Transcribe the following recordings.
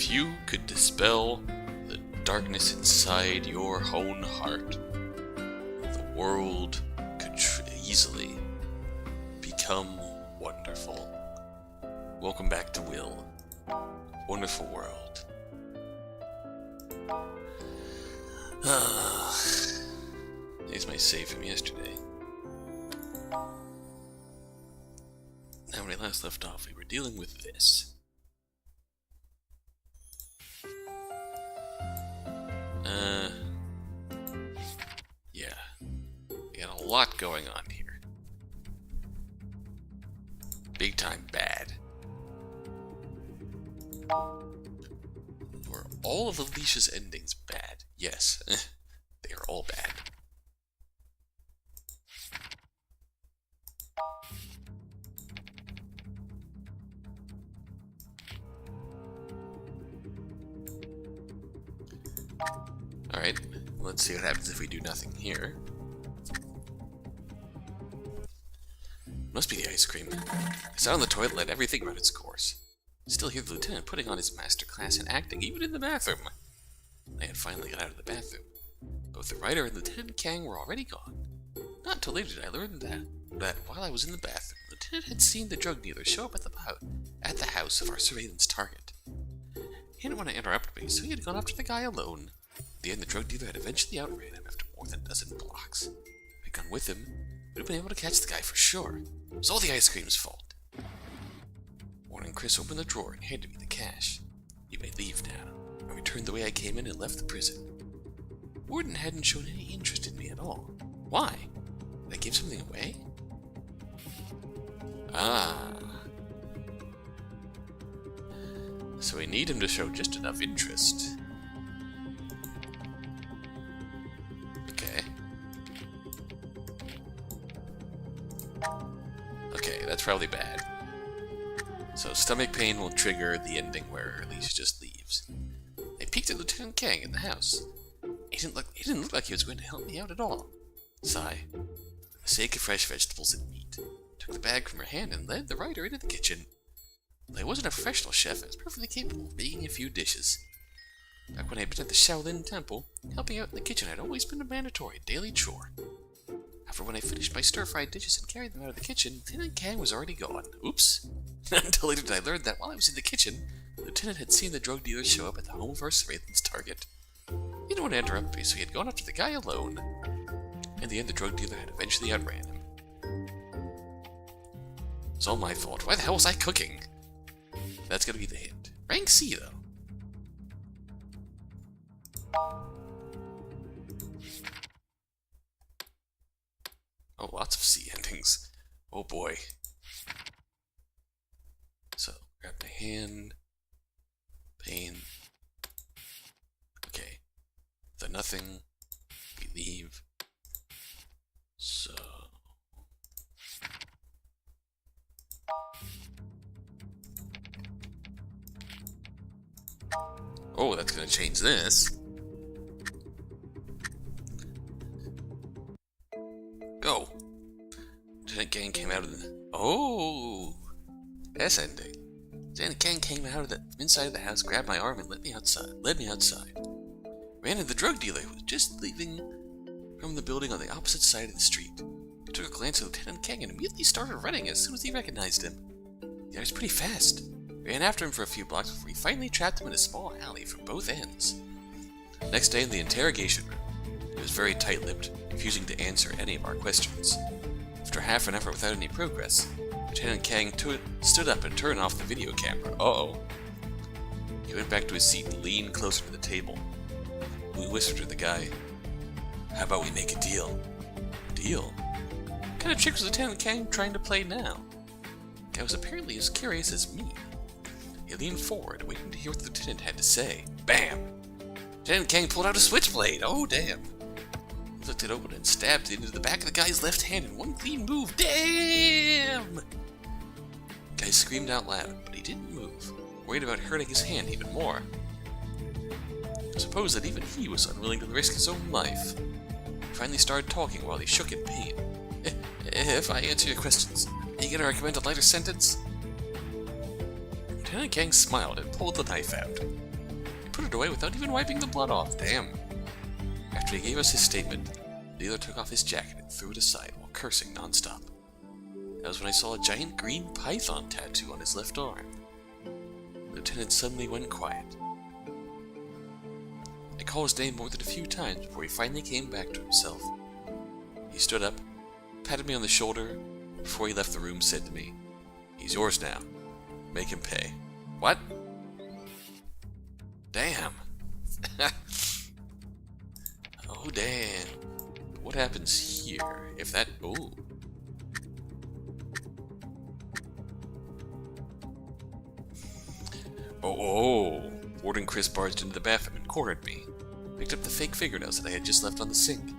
If you could dispel the darkness inside your own heart, the world could easily become wonderful. Welcome back to Will. Wonderful world. There's my save from yesterday. Now, when I last left off, we were dealing with this. Yeah. We got a lot going on here. Big time bad. Were all of Alicia's endings bad? Yes. They are all bad. Alright, let's see what happens if we do nothing here. Must be the ice cream. I sat on the toilet and let everything run its course. Still hear the lieutenant putting on his master class and acting, even in the bathroom. I had finally got out of the bathroom. Both the writer and Lieutenant Kang were already gone. Not until later did I learn that while I was in the bathroom, the lieutenant had seen the drug dealer show up at the house of our surveillance target. He didn't want to interrupt me, so he had gone after the guy alone. In the end, the drug dealer had eventually outran him after more than a dozen blocks. If I'd gone with him, we'd have been able to catch the guy for sure. It was all the ice cream's fault. Warren and Chris opened the drawer and handed me the cash. You may leave now. I returned the way I came in and left the prison. Warden hadn't shown any interest in me at all. Why? Did I give something away? Ah. So we need him to show just enough interest. Okay. Okay, that's probably bad. So stomach pain will trigger the ending where Alicia just leaves. I peeked at Lieutenant Kang in the house. He didn't look like he was going to help me out at all. Sigh. For the sake of fresh vegetables and meat, took the bag from her hand and led the writer into the kitchen. Though I wasn't a professional chef, I was perfectly capable of making a few dishes. Back when I'd been at the Shaolin Temple, helping out in the kitchen had always been a mandatory daily chore. However, when I finished my stir-fried dishes and carried them out of the kitchen, Lieutenant Kang was already gone. Oops. Not until later did I learn that while I was in the kitchen, the lieutenant had seen the drug dealer show up at the home of our surveillance target. He didn't want to interrupt me, so he had gone after the guy alone. In the end, the drug dealer had eventually outran him. It's all my fault. Why the hell was I cooking? That's gonna be the hint. Rank C, though. Oh, lots of C endings. Oh boy. So, grab my hand. Pain. Okay. The nothing. We leave. So... Oh, that's gonna change this. Go! Lieutenant Kang came out of the... Oh! That's ending. Lieutenant Kang came out of the inside of the house, grabbed my arm, and led me outside. Ran into the drug dealer, who was just leaving from the building on the opposite side of the street. He took a glance at Lieutenant Kang and immediately started running as soon as he recognized him. He was pretty fast. Ran after him for a few blocks before he finally trapped him in a small alley from both ends. Next day in the interrogation room, he was very tight-lipped, refusing to answer any of our questions. After half an hour without any progress, Lieutenant Kang stood up and turned off the video camera. Uh-oh. He went back to his seat and leaned closer to the table. We whispered to the guy, "How about we make a deal?" Deal? What kind of trick was Lieutenant Kang trying to play now? The guy was apparently as curious as me. He leaned forward, waiting to hear what the lieutenant had to say. Bam! Lieutenant Kang pulled out a switchblade. Oh, damn. He flicked it open and stabbed it into the back of the guy's left hand in one clean move. Damn! The guy screamed out loud, but he didn't move, worried about hurting his hand even more. I suppose that even he was unwilling to risk his own life. He finally started talking while he shook in pain. If I answer your questions, are you gonna recommend a lighter sentence? Lieutenant Kang smiled and pulled the knife out. put it away without even wiping the blood off. Damn. After he gave us his statement, the dealer took off his jacket and threw it aside while cursing non-stop. That was when I saw a giant green python tattoo on his left arm. The lieutenant suddenly went quiet. I called his name more than a few times before he finally came back to himself. He stood up, patted me on the shoulder, and before he left the room said to me, "He's yours now. Make him pay." What? Damn. Oh, damn. What happens here? If that... Oh. Oh. Warden Chris barged into the bathroom and cornered me. Picked up the fake fingernails that I had just left on the sink.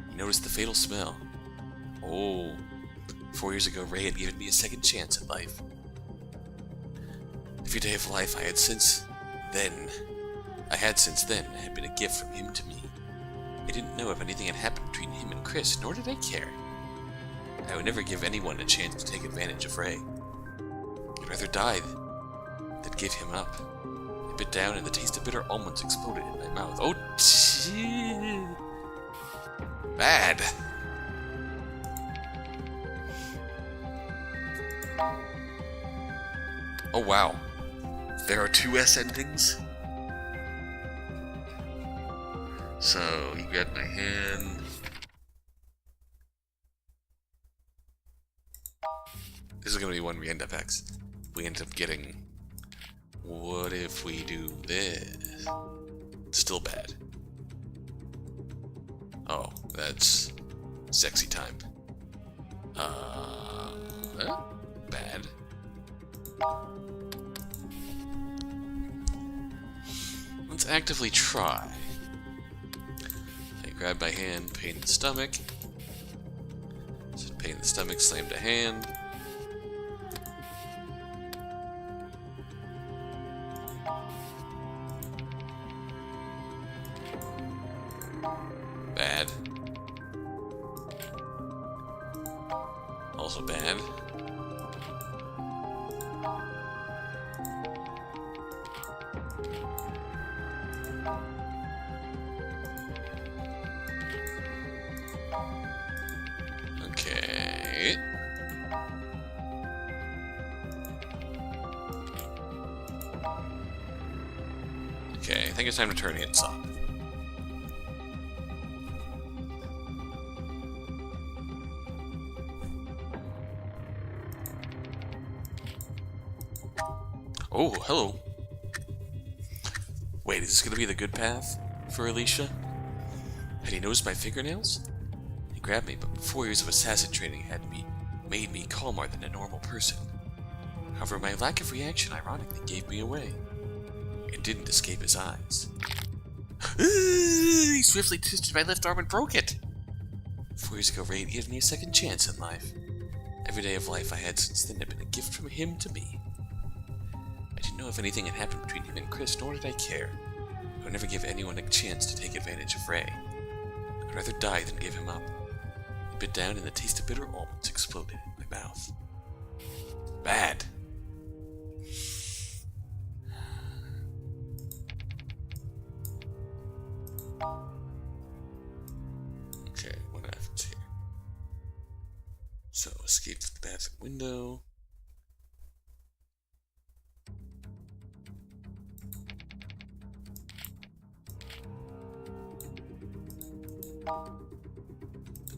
He noticed the fatal smell. Oh. 4 years ago, Ray had given me a second chance at life. Every day of life I had since then had been a gift from him to me. I didn't know if anything had happened between him and Chris, nor did I care. I would never give anyone a chance to take advantage of Ray. I'd rather die than give him up. I bit down and the taste of bitter almonds exploded in my mouth. Oh, gee. Bad. Oh, wow. There are 2 S endings? So, he grabbed my hand. This is going to be one we end up getting. What if we do this? Still bad. Oh, that's sexy time. Bad. Let's actively try. I grabbed my hand, pain in the stomach. Said pain in the stomach, slammed a hand. Bad. Also bad. Okay. Okay, I think it's time to turn it on. Oh, hello. Wait, is this gonna be the good path for Alicia? Had he noticed my fingernails? He grabbed me, but 4 years of assassin training had made me calmer than a normal person. However, my lack of reaction ironically gave me away. It didn't escape his eyes. He swiftly twisted my left arm and broke it. 4 years ago, Ray had given me a second chance in life. Every day of life I had since then had been a gift from him to me. I didn't know if anything had happened between him and Chris, nor did I care. I would never give anyone a chance to take advantage of Ray. I'd rather die than give him up. I bit down and the taste of bitter almonds exploded in my mouth. Bad. Okay, what happens here? So, escape through the bathroom window.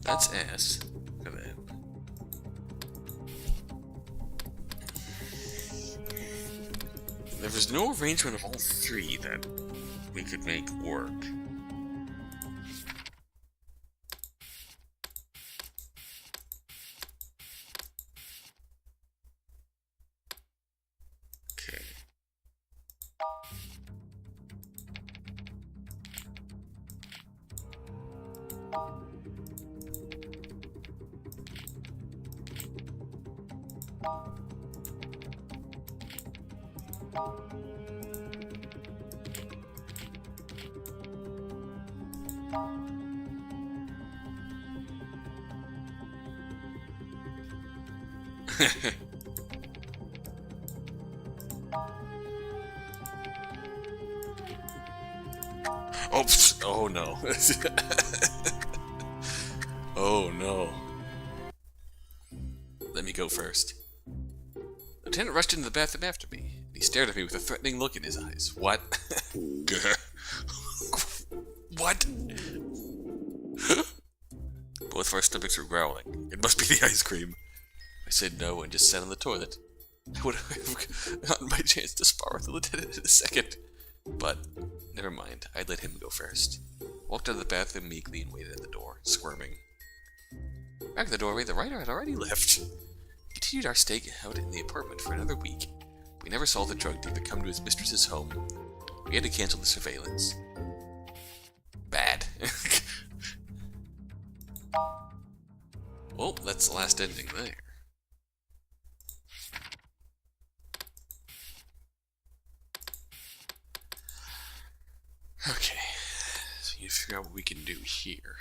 That's S. Look at that. There was no arrangement of all 3 that we could make work. Okay. Oh no. Oh no. Let me go first. The lieutenant rushed into the bathroom after me. He stared at me with a threatening look in his eyes. What? What? Both of our stomachs were growling. It must be the ice cream. I said no and just sat on the toilet. I would have gotten my chance to spar with the lieutenant in a second. But, never mind. I'd let him go first. Walked out of the bathroom meekly and waited at the door, squirming. Back at the doorway, the writer had already left. We continued our stay out in the apartment for another week. We never saw the drug dealer come to his mistress's home. We had to cancel the surveillance. Bad. Well, that's the last ending there. Okay, so you figure out what we can do here.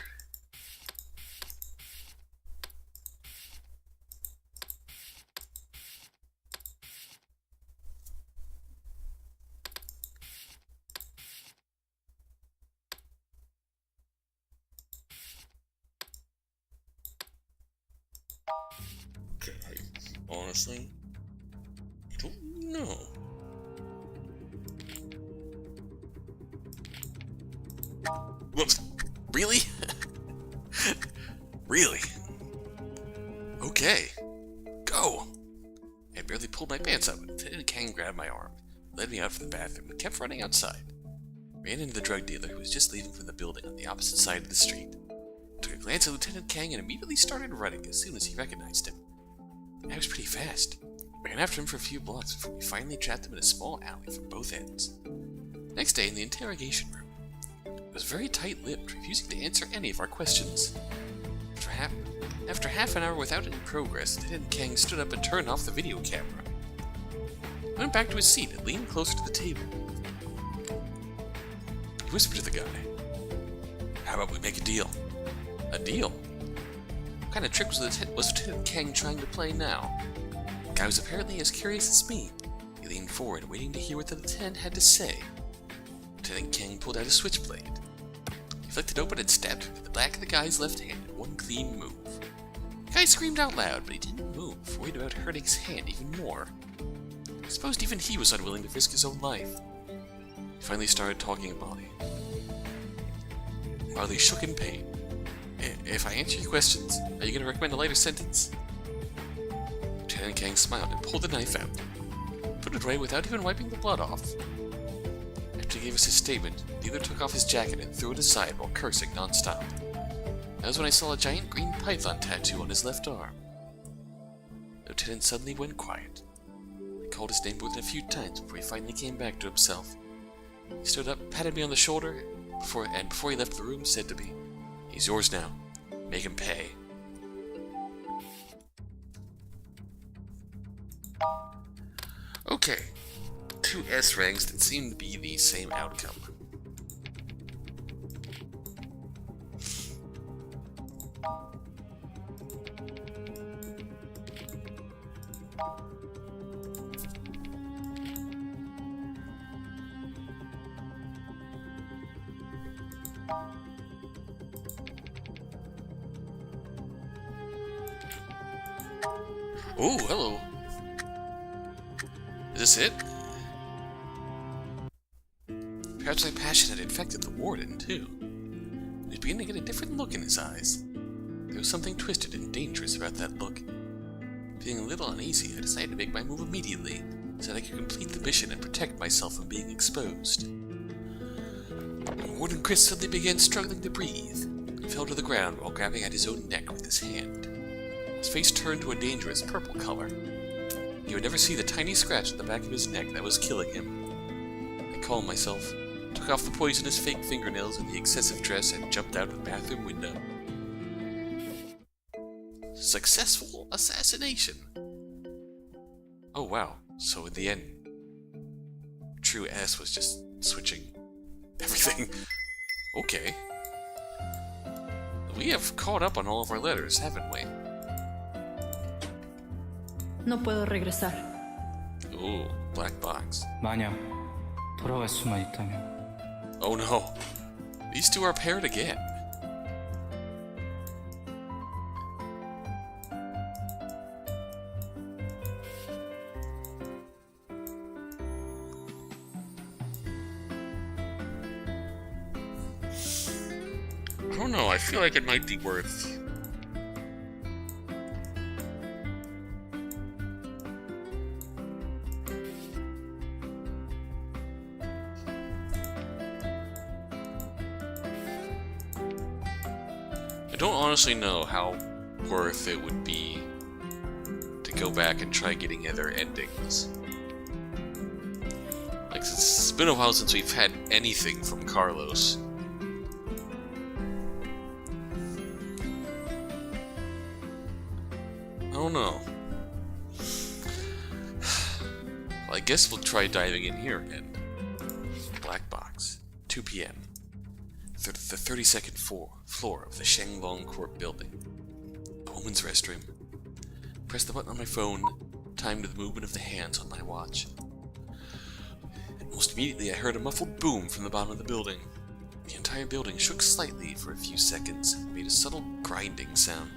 Okay, honestly, I don't know. Whoops. Really? Really? Okay. Go! I barely pulled my pants up when Lieutenant Chang grabbed my arm, led me out from the bathroom, and kept running outside. Ran into the drug dealer who was just leaving from the building on the opposite side of the street. Took a glance at Lieutenant Chang and immediately started running as soon as he recognized him. I was pretty fast. Ran after him for a few blocks before we finally trapped him in a small alley from both ends. Next day in the interrogation room, he was very tight-lipped, refusing to answer any of our questions. After half an hour without any progress, Lieutenant Chang stood up and turned off the video camera. He went back to his seat and leaned closer to the table. He whispered to the guy, "How about we make a deal?" A deal? What kind of trick was Lieutenant Chang trying to play now? The guy was apparently as curious as me. He leaned forward, waiting to hear what the lieutenant had to say. Lieutenant Chang pulled out a switchblade. He flicked it open and stabbed it with the back of the guy's left hand in one clean move. The guy screamed out loud, but he didn't move, worried about hurting his hand even more. I suppose even he was unwilling to risk his own life. He finally started talking to Molly. Marley shook in pain. If I answer your questions, are you going to recommend a lighter sentence? Lieutenant Chang smiled and pulled the knife out. Put it away without even wiping the blood off. After he gave us his statement, the dealer took off his jacket and threw it aside while cursing non-stop. That was when I saw a giant green python tattoo on his left arm. The lieutenant suddenly went quiet. I called his name more than a few times before he finally came back to himself. He stood up, patted me on the shoulder, and before he left the room, said to me, "He's yours now. Make him pay." Okay. Two S ranks that seem to be the same outcome. Oh, hello. Is this it? Perhaps my passion had infected the warden, too. He was beginning to get a different look in his eyes. There was something twisted and dangerous about that look. Feeling a little uneasy, I decided to make my move immediately, so that I could complete the mission and protect myself from being exposed. Warden Chris suddenly began struggling to breathe. He fell to the ground while grabbing at his own neck with his hand. His face turned to a dangerous purple color. You would never see the tiny scratch on the back of his neck that was killing him. I calmed myself, took off the poisonous fake fingernails and the excessive dress, and jumped out of the bathroom window. Successful assassination! Oh wow, so in the end, True S was just switching everything. Okay. We have caught up on all of our letters, haven't we? No puedo regresar. Ooh, black box. 만약 돌아갈 수만 있다면 Oh no. These two are paired again. I don't know, I feel like it might be worth... I don't honestly know how worth it would be to go back and try getting other endings. Like, it's been a while since we've had anything from Carlos. I don't know. Well, I guess we'll try diving in here again. Black box. 2 p.m. The 32nd floor of the Shanglong Court building. A woman's restroom. Press the button on my phone, timed to the movement of the hands on my watch. Almost immediately I heard a muffled boom from the bottom of the building. The entire building shook slightly for a few seconds and made a subtle grinding sound.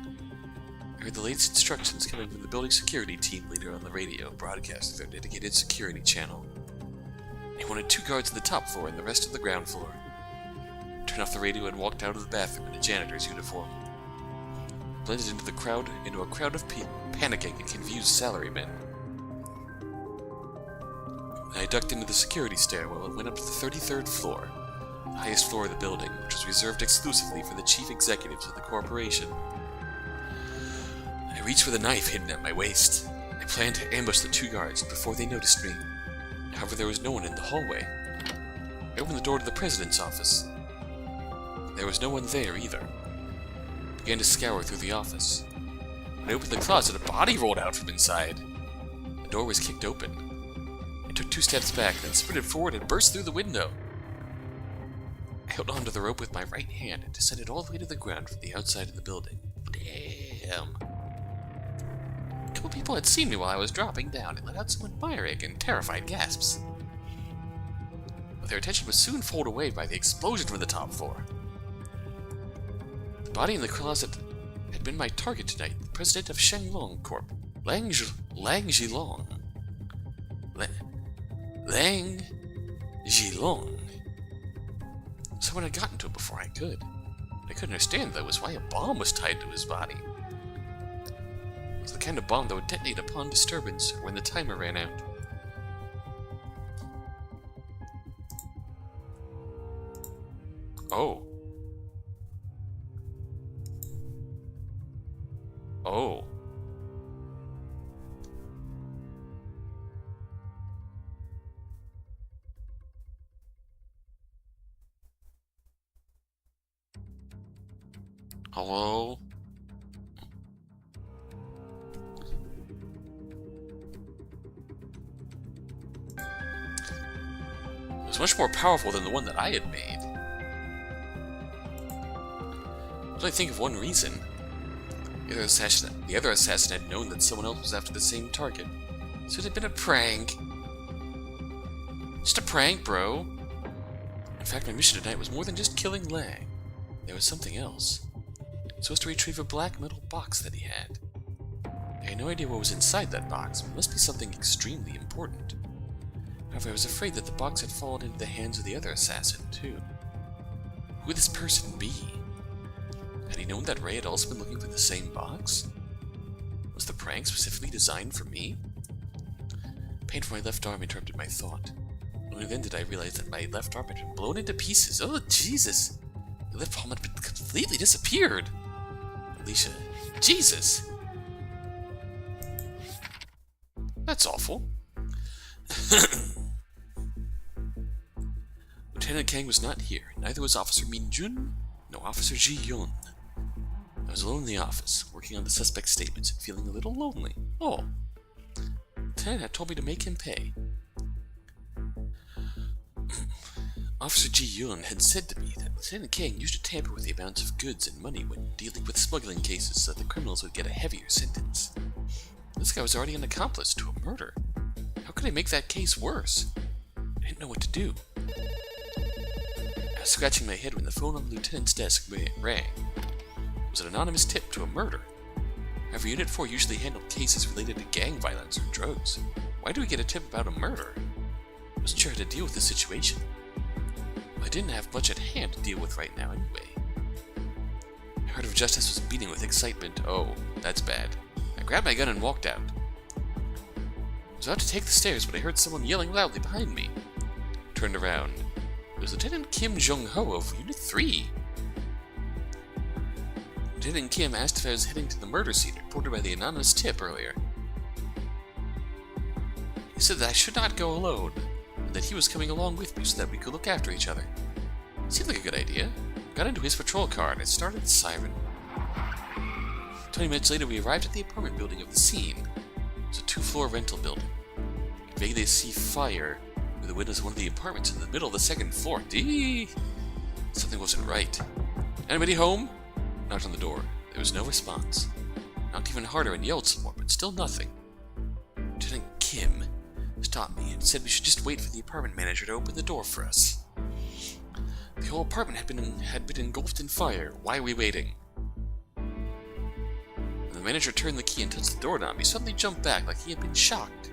I heard the latest instructions coming from the building security team leader on the radio, broadcast through their dedicated security channel. He wanted 2 guards on the top floor and the rest of the ground floor. I turned off the radio and walked out of the bathroom in a janitor's uniform. Blended into a crowd of panicking and confused salarymen. I ducked into the security stairwell and went up to the 33rd floor, the highest floor of the building, which was reserved exclusively for the chief executives of the corporation. I reached for the knife hidden at my waist. I planned to ambush the 2 guards before they noticed me. However, there was no one in the hallway. I opened the door to the president's office. There was no one there either. I began to scour through the office. When I opened the closet, a body rolled out from inside. The door was kicked open. I took 2 steps back, then sprinted forward and burst through the window. I held onto the rope with my right hand and descended all the way to the ground from the outside of the building. Damn. A couple people had seen me while I was dropping down and let out some admiring and terrified gasps. But their attention was soon pulled away by the explosion from the top floor. The body in the closet had been my target tonight, the president of Shanglong Corp, Lang Jilong. Lang Jilong. Someone had gotten to him before I could. What I couldn't understand, though, was why a bomb was tied to his body. It was the kind of bomb that would detonate upon disturbance or when the timer ran out. Oh. Oh. Hello? It was much more powerful than the one that I had made. I could only think of one reason. The other assassin had known that someone else was after the same target. So it had been a prank. Just a prank, bro. In fact, my mission tonight was more than just killing Lang. There was something else. It was to retrieve a black metal box that he had. I had no idea what was inside that box, but it must be something extremely important. However, I was afraid that the box had fallen into the hands of the other assassin, too. Who would this person be? Had he known that Ray had also been looking for the same box? Was the prank specifically designed for me? Pain for my left arm interrupted my thought. Only then did I realize that my left arm had been blown into pieces. Oh, Jesus! The left palm had been completely disappeared! Alicia, Jesus! That's awful. Lieutenant Kang was not here. Neither was Officer Min-jun, nor Officer Ji-yun. I was alone in the office, working on the suspect's statements and feeling a little lonely. Oh. Lieutenant had told me to make him pay. Officer Ji-yun had said to me that Lieutenant Kang used to tamper with the amounts of goods and money when dealing with smuggling cases so that the criminals would get a heavier sentence. This guy was already an accomplice to a murder. How could I make that case worse? I didn't know what to do. was scratching my head when the phone on the lieutenant's desk rang. It was an anonymous tip to a murder. However, Unit 4 usually handled cases related to gang violence or drugs. Why do we get a tip about a murder? I wasn't sure how to deal with the situation. I didn't have much at hand to deal with right now anyway. My heart of justice was beating with excitement. Oh, that's bad. I grabbed my gun and walked out. I was about to take the stairs, but I heard someone yelling loudly behind me. I turned around. It was Lieutenant Kim Jong-ho of Unit 3. Lieutenant Kim asked if I was heading to the murder scene reported by the anonymous tip earlier. He said that I should not go alone, and that he was coming along with me so that we could look after each other. It seemed like a good idea. I got into his patrol car and I started the siren. 20 minutes later, we arrived at the apartment building of the scene. It was a 2-floor rental building. I could vaguely see fire through the windows of one of the apartments in the middle of the 2nd floor. Something wasn't right. Anybody home? I knocked on the door. There was no response. I knocked even harder and yelled some more, but still nothing. Lieutenant Kim stopped me and said we should just wait for the apartment manager to open the door for us. The whole apartment had been engulfed in fire. Why are we waiting? When the manager turned the key and touched the doorknob, he suddenly jumped back like he had been shocked.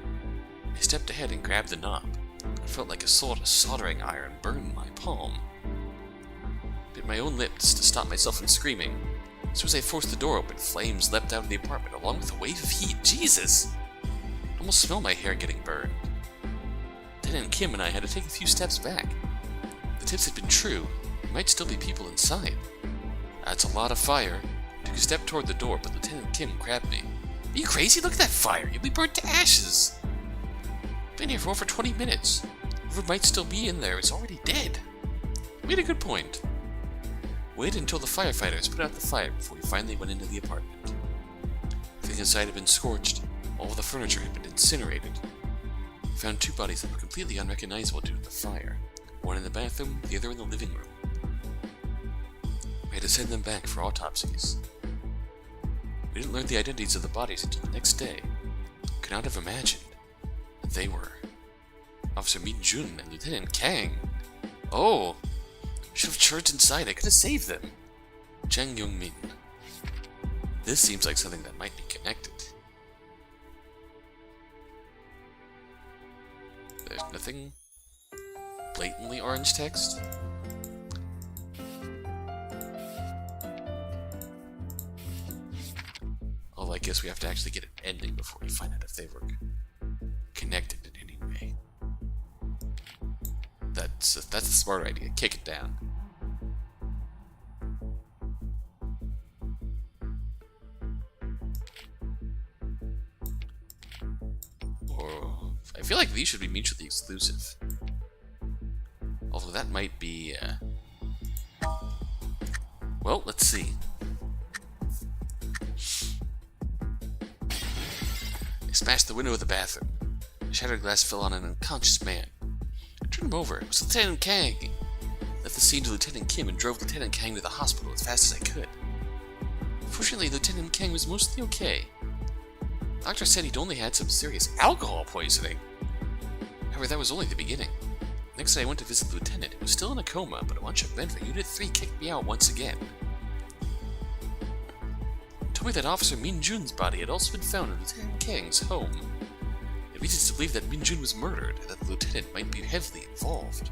I stepped ahead and grabbed the knob. It felt like a soldering iron burned my palm. I bit my own lips to stop myself from screaming. As soon as I forced the door open, flames leapt out of the apartment along with a wave of heat. Jesus! I almost smell my hair getting burned. Lieutenant Kim and I had to take a few steps back. If the tips had been true, there might still be people inside. That's a lot of fire. I took a step toward the door, but Lieutenant Kim grabbed me. Are you crazy? Look at that fire! You'll be burnt to ashes! I've been here for over 20 minutes. Whoever might still be in there is already dead. You made a good point. Waited until the firefighters put out the fire before we finally went into the apartment. Everything inside had been scorched. All of the furniture had been incinerated. We found 2 bodies that were completely unrecognizable due to the fire. One in the bathroom, the other in the living room. We had to send them back for autopsies. We didn't learn the identities of the bodies until the next day. Could not have imagined that they were Officer Min Jun and Lieutenant Kang. Oh! I should have charged inside. I could have saved them. Chang Gyeung-Min. This seems like something that might be connected. There's nothing blatantly orange text. Although I guess we have to actually get an ending before we find out if they were connected in any way. That's a smart idea. Kick it down. Or I feel like these should be mutually exclusive. Although that might be. Well, let's see. I smashed the window of the bathroom. The shattered glass fell on an unconscious man. I turned him over. It was Lieutenant Kang. I left the scene to Lieutenant Kim and drove Lieutenant Kang to the hospital as fast as I could. Fortunately, Lieutenant Kang was mostly okay. The doctor said he'd only had some serious alcohol poisoning. However, that was only the beginning. Next day I went to visit the lieutenant, who was still in a coma, but a bunch of men from Unit 3 kicked me out once again. Told me that Officer Min Jun's body had also been found in Lieutenant Kang's home. It leads us to believe that Min Jun was murdered, and that the lieutenant might be heavily involved.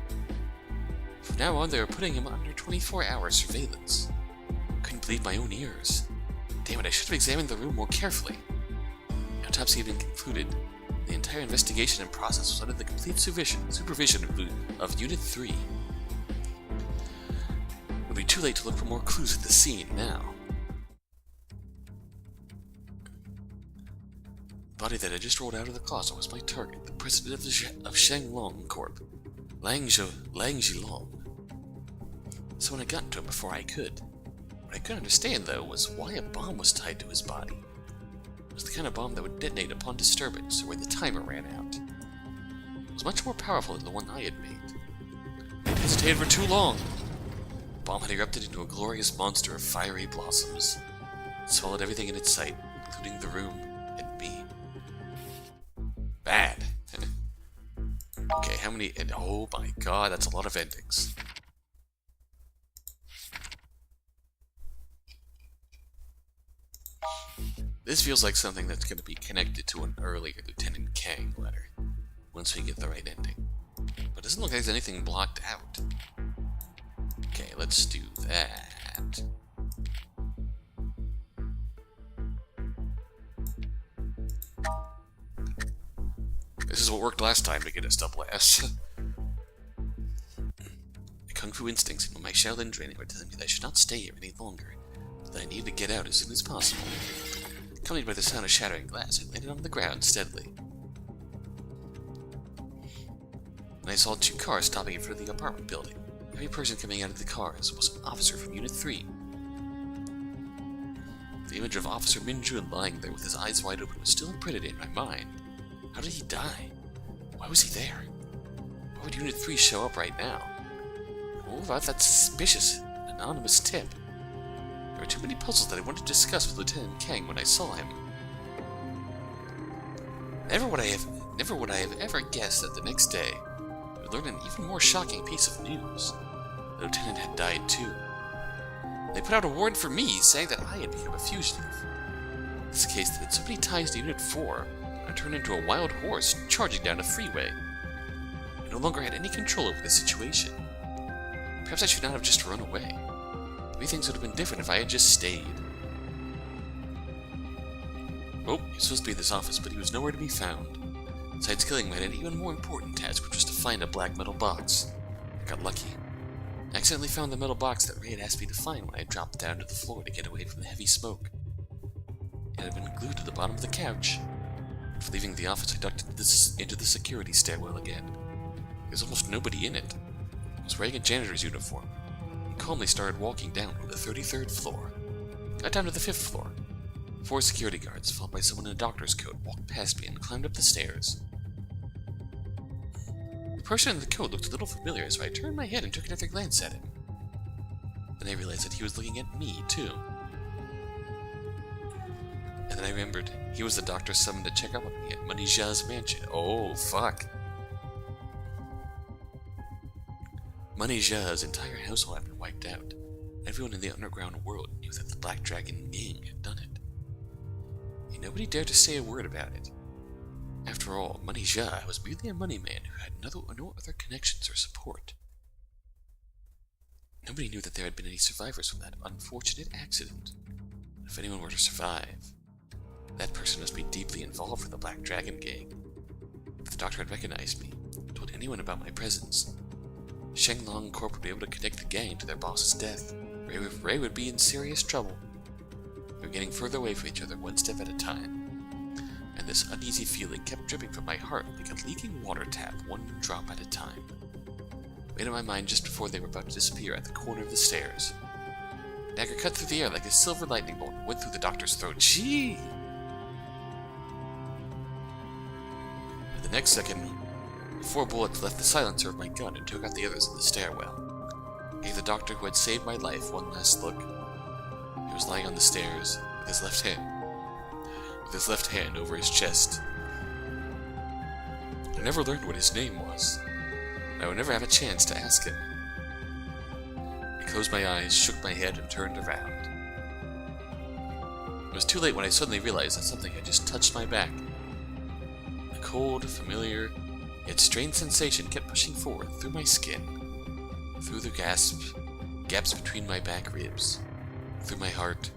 From now on, they were putting him under 24-hour surveillance. I couldn't believe my own ears. Damn it, I should have examined the room more carefully. The autopsy had been concluded. The entire investigation and process was under the complete supervision of Unit 3. It would be too late to look for more clues at the scene now. The body that had just rolled out of the closet was my target, the president of Shanglong Corp, Lang Zhilong. Someone had gotten to him before I could. What I couldn't understand, though, was why a bomb was tied to his body. It was the kind of bomb that would detonate upon disturbance or when the timer ran out. It was much more powerful than the one I had made. I had hesitated for too long. The bomb had erupted into a glorious monster of fiery blossoms. It swallowed everything in its sight, including the room and me. Bad. Okay, how many? And oh my god, that's a lot of endings. This feels like something that's going to be connected to an earlier Lieutenant Kang letter, once we get the right ending. But it doesn't look like there's anything blocked out. Okay, let's do that. This is what worked last time to get us double S. My kung fu instincts and my Shaolin training were telling me that I should not stay here any longer, that I needed to get out as soon as possible. Accompanied by the sound of shattering glass, I landed on the ground steadily. And I saw 2 cars stopping in front of the apartment building. Every person coming out of the cars was an officer from Unit 3. The image of Officer Min Jun lying there with his eyes wide open was still imprinted in my mind. How did he die? Why was he there? Why would Unit 3 show up right now? What about that suspicious, anonymous tip? There were too many puzzles that I wanted to discuss with Lieutenant Kang when I saw him. Never would I have ever guessed that the next day I would learn an even more shocking piece of news. The lieutenant had died too. They put out a warrant for me, saying that I had become a fugitive. This case that had so many ties to Unit 4, I turned into a wild horse charging down a freeway. I no longer had any control over the situation. Perhaps I should not have just run away. Maybe things would have been different if I had just stayed. Oh, he was supposed to be in this office, but he was nowhere to be found. Besides killing me, I had an even more important task, which was to find a black metal box. I got lucky. I accidentally found the metal box that Ray had asked me to find when I dropped down to the floor to get away from the heavy smoke. It had been glued to the bottom of the couch. After leaving the office, I ducked into the security stairwell again. There was almost nobody in it. I was wearing a janitor's uniform, and calmly started walking down from the 33rd floor. Got down to the 5th floor. 4 security guards, followed by someone in a doctor's coat, walked past me and climbed up the stairs. The person in the coat looked a little familiar, so I turned my head and took another glance at him. Then I realized that he was looking at me, too. And then I remembered, he was the doctor summoned to check up on me at Money Zha's mansion. Oh, fuck. Money Zha's entire household had been wiped out. Everyone in the underground world knew that the Black Dragon gang had done it. And nobody dared to say a word about it. After all, Money Zha was merely a money man who had no other connections or support. Nobody knew that there had been any survivors from that unfortunate accident. If anyone were to survive, that person must be deeply involved with the Black Dragon gang. If the doctor had recognized me, told anyone about my presence, Shenglong Corp would be able to connect the gang to their boss's death. Ray would be in serious trouble. We were getting further away from each other one step at a time, and this uneasy feeling kept dripping from my heart like a leaking water tap, one drop at a time. Made up my mind just before they were about to disappear at the corner of the stairs. Dagger cut through the air like a silver lightning bolt and went through the doctor's throat. Gee! At the next second, 4 bullets left the silencer of my gun and took out the others in the stairwell. I gave the doctor who had saved my life one last look. He was lying on the stairs with his left hand over his chest. I never learned what his name was, and I would never have a chance to ask him. I closed my eyes, shook my head, and turned around. It was too late when I suddenly realized that something had just touched my back. A cold, familiar, yet strange sensation kept pushing forward through my skin, through the gaps between my back ribs, through my heart,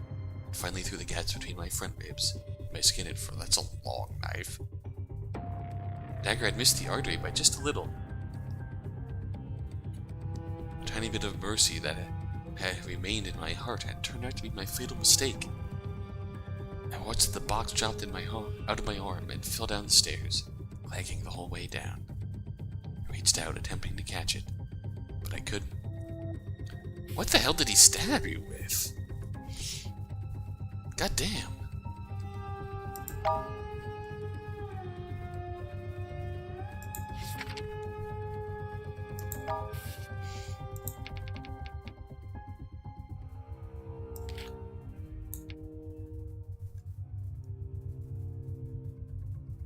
and finally through the gaps between my front ribs. My skin had that's a long knife. Dagger had missed the artery by just a little. A tiny bit of mercy that had remained in my heart had turned out to be my fatal mistake. I watched the box dropped out of my arm and fell down the stairs, lagging the whole way down. I reached out, attempting to catch it, but I couldn't. What the hell did he stab you with? God damn.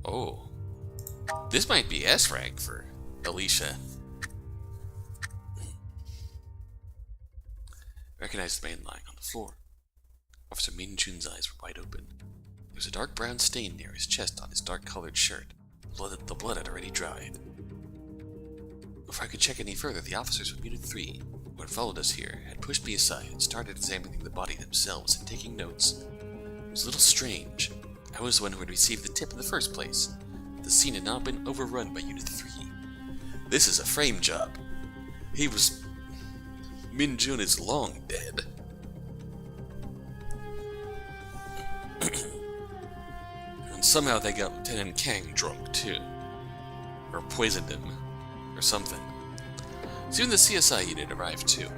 Oh. This might be S rank for Alicia. I recognized the man lying on the floor. Officer Min Jun's eyes were wide open. They was a dark brown stain near his chest on his dark-colored shirt. The blood had already dried. Before I could check any further, the officers from Unit 3, who had followed us here, had pushed me aside and started examining the body themselves and taking notes. It was a little strange. I was the one who had received the tip in the first place. The scene had not been overrun by Unit 3. This is a frame job. Min Jun is long dead. And somehow they got Lieutenant Kang drunk, too. Or poisoned him. Or something. Soon the CSI unit arrived, too.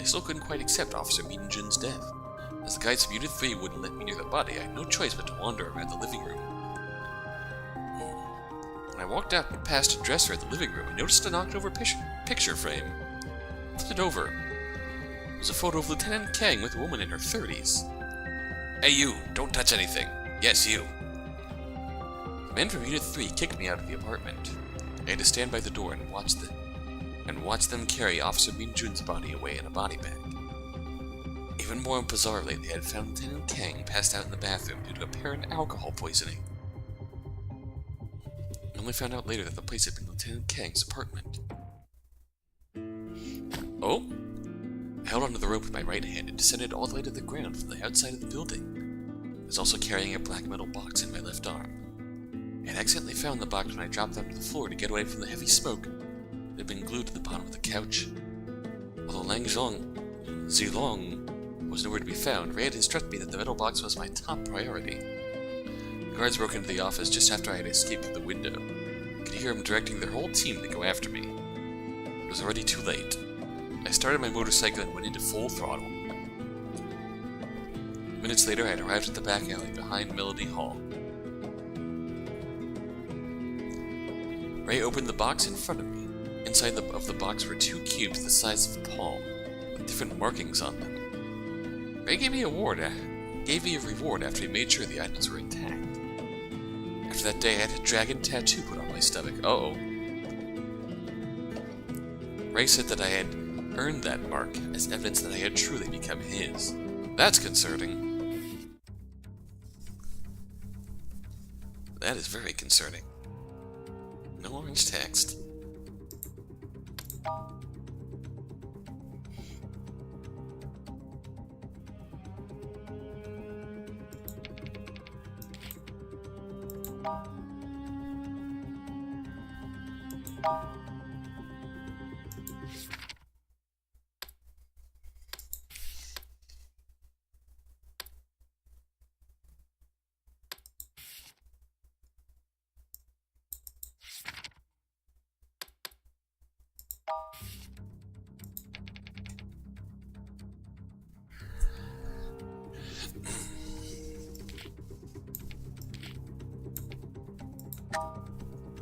I still couldn't quite accept Officer Min Jun's death. As the guys from Unit 3 wouldn't let me near the body, I had no choice but to wander around the living room. When I walked out past a dresser in the living room, I noticed a knocked-over picture frame. I flipped it over. It was a photo of Lieutenant Kang with a woman in her 30s. Hey you, don't touch anything. Yes, you. The men from Unit 3 kicked me out of the apartment. I had to stand by the door and watch them carry Officer Min Jun's body away in a body bag. Even more bizarrely, they had found Lieutenant Kang passed out in the bathroom due to apparent alcohol poisoning. I only found out later that the place had been Lieutenant Kang's apartment. Oh? I held onto the rope with my right hand and descended all the way to the ground from the outside of the building. I was also carrying a black metal box in my left arm. I had accidentally found the box when I dropped onto the floor to get away from the heavy smoke that had been glued to the bottom of the couch. Although Zilong was nowhere to be found, Ray had instructed me that the metal box was my top priority. The guards broke into the office just after I had escaped through the window. I could hear them directing their whole team to go after me. It was already too late. I started my motorcycle and went into full throttle. Minutes later, I had arrived at the back alley behind Melody Hall. Ray opened the box in front of me. Inside of the box were 2 cubes the size of a palm, with different markings on them. Ray gave me a reward after he made sure the items were intact. After that day, I had a dragon tattoo put on my stomach. Uh-oh. Ray said that I had earned that mark as evidence that I had truly become his. That's concerning. That is very concerning. No orange text.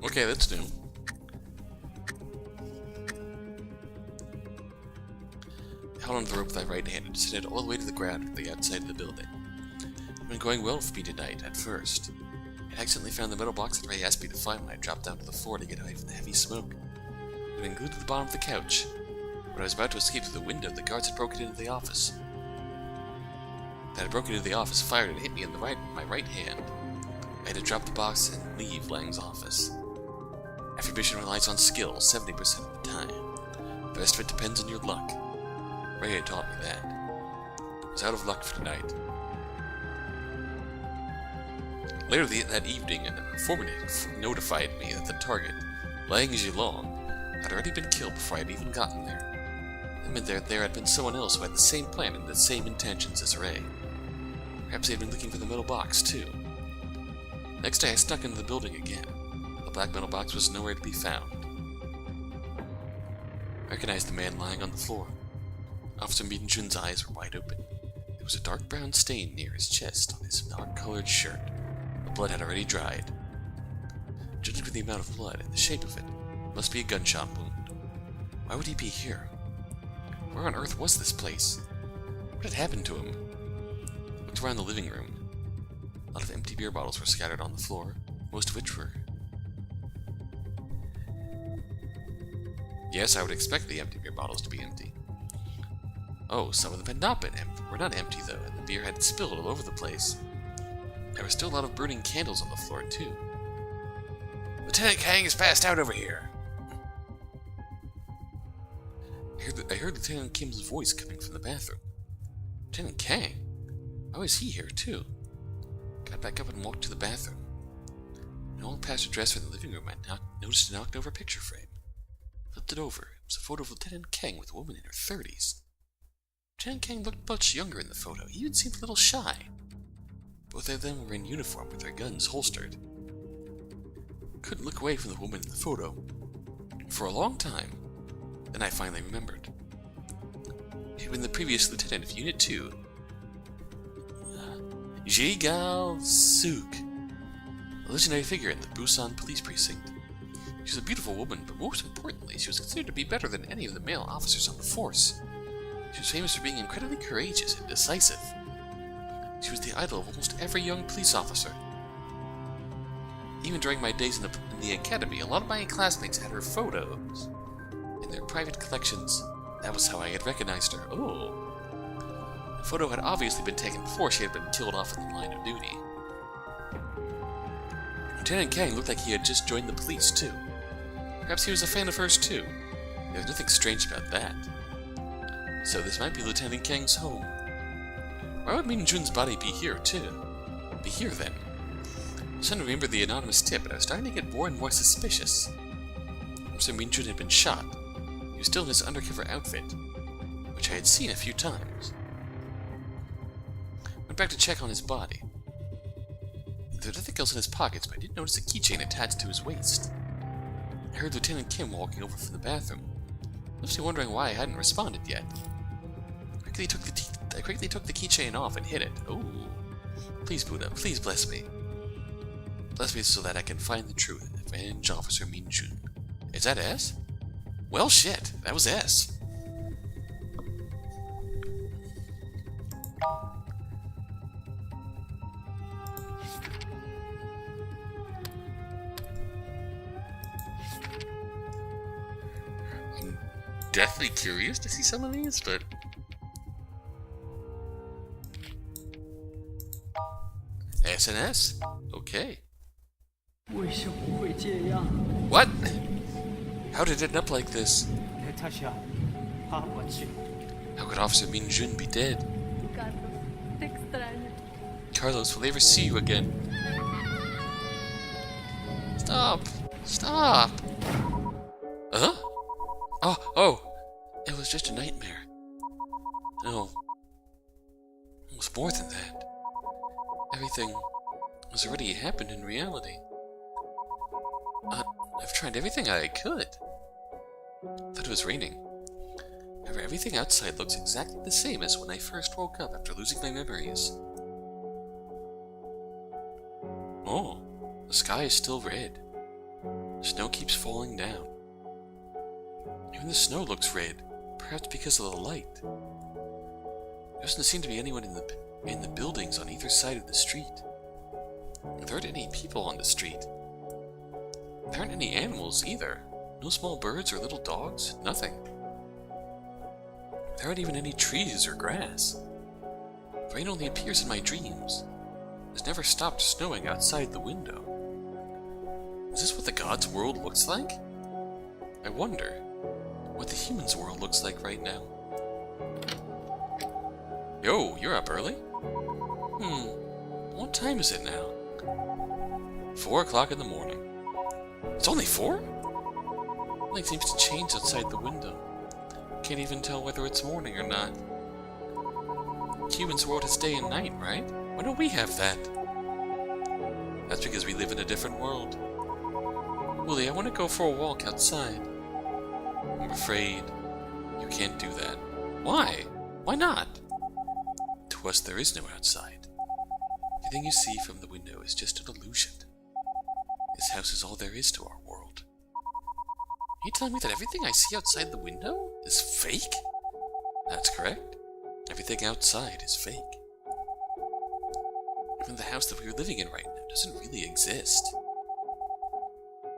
Okay, that's new. I held onto the rope with my right hand and descended all the way to the ground from the outside of the building. It had been going well for me tonight, at first. I accidentally found the metal box that Ray asked me to find when I dropped down to the floor to get away from the heavy smoke. It had been glued to the bottom of the couch. When I was about to escape through the window, the guards had broken into the office. Fired and hit me in my right hand. I had to drop the box and leave Lang's office. Every mission relies on skill 70% of the time. The rest of it depends on your luck. Ray had taught me that. I was out of luck for tonight. Later that evening, an informant notified me that the target, Lang Zilong, had already been killed before I had even gotten there. That meant that there had been someone else who had the same plan and the same intentions as Ray. Perhaps they had been looking for the metal box, too. Next day I snuck into the building again. The black metal box was nowhere to be found. I recognized the man lying on the floor. Officer Min Jun's eyes were wide open. There was a dark brown stain near his chest on his dark-colored shirt. The blood had already dried. Judging from the amount of blood and the shape of it, it must be a gunshot wound. Why would he be here? Where on earth was this place? What had happened to him? I looked around the living room. A lot of empty beer bottles were scattered on the floor, most of which were... Yes, I would expect the empty beer bottles to be empty. Oh, some of them had not been empty. Were not empty, though, and the beer had spilled all over the place. There were still a lot of burning candles on the floor, too. Lieutenant Kang is passed out over here. I heard Lieutenant Kim's voice coming from the bathroom. Lieutenant Kang? Why was he here, too? Got back up and walked to the bathroom. I walked past a dresser in the living room and noticed a knocked-over picture frame. Flipped it over. It was a photo of Lieutenant Kang with a woman in her 30s. Lieutenant Kang looked much younger in the photo. He even seemed a little shy. Both of them were in uniform with their guns holstered. Couldn't look away from the woman in the photo for a long time. Then I finally remembered. She'd been the previous lieutenant of Unit 2. Ji Gal-suk, a legendary figure in the Busan police precinct. She was a beautiful woman, but most importantly, she was considered to be better than any of the male officers on the force. She was famous for being incredibly courageous and decisive. She was the idol of almost every young police officer. Even during my days in the academy, a lot of my classmates had her photos in their private collections. That was how I had recognized her. Oh. The photo had obviously been taken before she had been killed off in the line of duty. Lieutenant Kang looked like he had just joined the police, too. Perhaps he was a fan of hers, too. There was nothing strange about that. So this might be Lieutenant Kang's home. Why would Min Jun's body be here, too? Be here, then? I was trying to remember the anonymous tip, but I was starting to get more and more suspicious. Officer Min Jun had been shot. He was still in his undercover outfit, which I had seen a few times. Went back to check on his body. There was nothing else in his pockets, but I did notice a keychain attached to his waist. I heard Lieutenant Kim walking over from the bathroom, mostly wondering why I hadn't responded yet. I quickly took the keychain off and hid it. Oh, please, Buddha, please bless me. Bless me so that I can find the truth and avenge Officer Min Jun. Is that S? Well, shit, that was S. I'm deathly curious to see some of these, but SNS? Okay. What? How did it end up like this? How could Officer Min Jun be dead? Carlos, will they ever see you again? Stop! Stop! Huh? Oh! It was just a nightmare. No. It was more than that. Everything has already happened in reality. I've tried everything I could. Thought it was raining. However, everything outside looks exactly the same as when I first woke up after losing my memories. Oh, the sky is still red. Snow keeps falling down. Even the snow looks red, perhaps because of the light. There doesn't seem to be anyone in the buildings on either side of the street. There aren't any people on the street. There aren't any animals either. No small birds or little dogs. Nothing. There aren't even any trees or grass. The rain only appears in my dreams. It's never stopped snowing outside the window. Is this what the gods' world looks like? I wonder what the humans' world looks like right now. Yo, you're up early? What time is it now? 4 o'clock in the morning. It's only 4? Nothing seems to change outside the window. Can't even tell whether it's morning or not. Humans' world is day and night, right? Why don't we have that? That's because we live in a different world. Willie, I want to go for a walk outside. I'm afraid you can't do that. Why? Why not? To us, there is no outside. Everything you see from the window is just an illusion. This house is all there is to our world. Are you telling me that everything I see outside the window is fake? That's correct. Everything outside is fake. Even the house that we are living in right now doesn't really exist.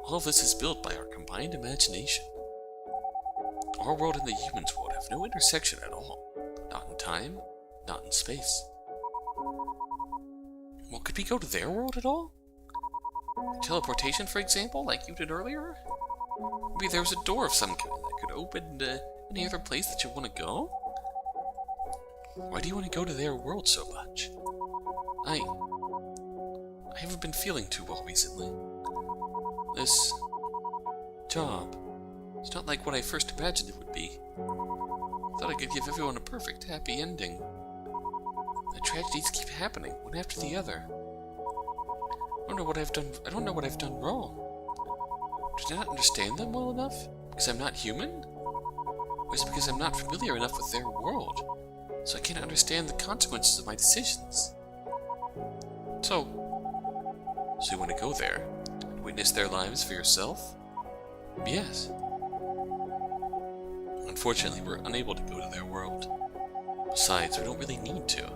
All of this is built by our combined imagination. Our world and the humans' world have no intersection at all. Not in time, not in space. What could we go to their world at all? Teleportation, for example, like you did earlier? Maybe there was a door of some kind that could open to any other place that you want to go? Why do you want to go to their world so much? I haven't been feeling too well recently. This job, it's not like what I first imagined it would be. I thought I could give everyone a perfect, happy ending. The tragedies keep happening, one after the other. I don't know what I've done wrong. Did I not understand them well enough? Because I'm not human? Or is it because I'm not familiar enough with their world, so I can't understand the consequences of my decisions? So you want to go there and witness their lives for yourself? Yes. Unfortunately, we're unable to go to their world. Besides, we don't really need to.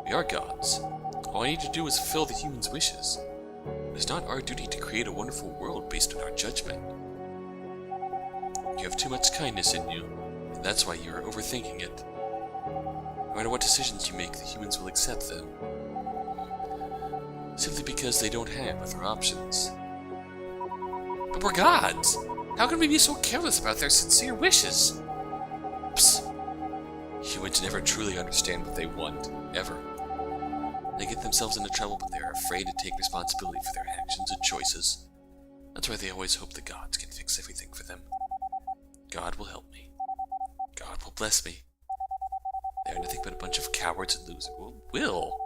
We are gods. All I need to do is fulfill the humans' wishes. It is not our duty to create a wonderful world based on our judgment. You have too much kindness in you, and that's why you are overthinking it. No matter what decisions you make, the humans will accept them. Simply because they don't have other options. But we're gods! How can we be so careless about their sincere wishes? Psst. Humans never truly understand what they want, ever. They get themselves into trouble, but they are afraid to take responsibility for their actions and choices. That's why they always hope the gods can fix everything for them. God will help me. God will bless me. They are nothing but a bunch of cowards and losers. Will?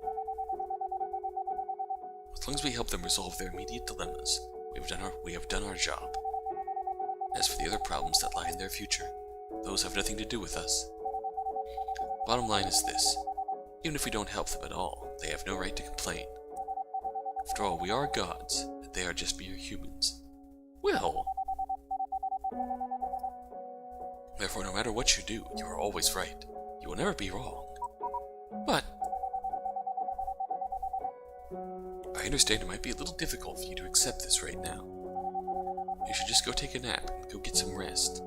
As long as we help them resolve their immediate dilemmas, we have done our job. As for the other problems that lie in their future, those have nothing to do with us. Bottom line is this. Even if we don't help them at all, they have no right to complain. After all, we are gods, and they are just mere humans. Will! Therefore, no matter what you do, you are always right. You will never be wrong. But I understand it might be a little difficult for you to accept this right now. You should just go take a nap and go get some rest.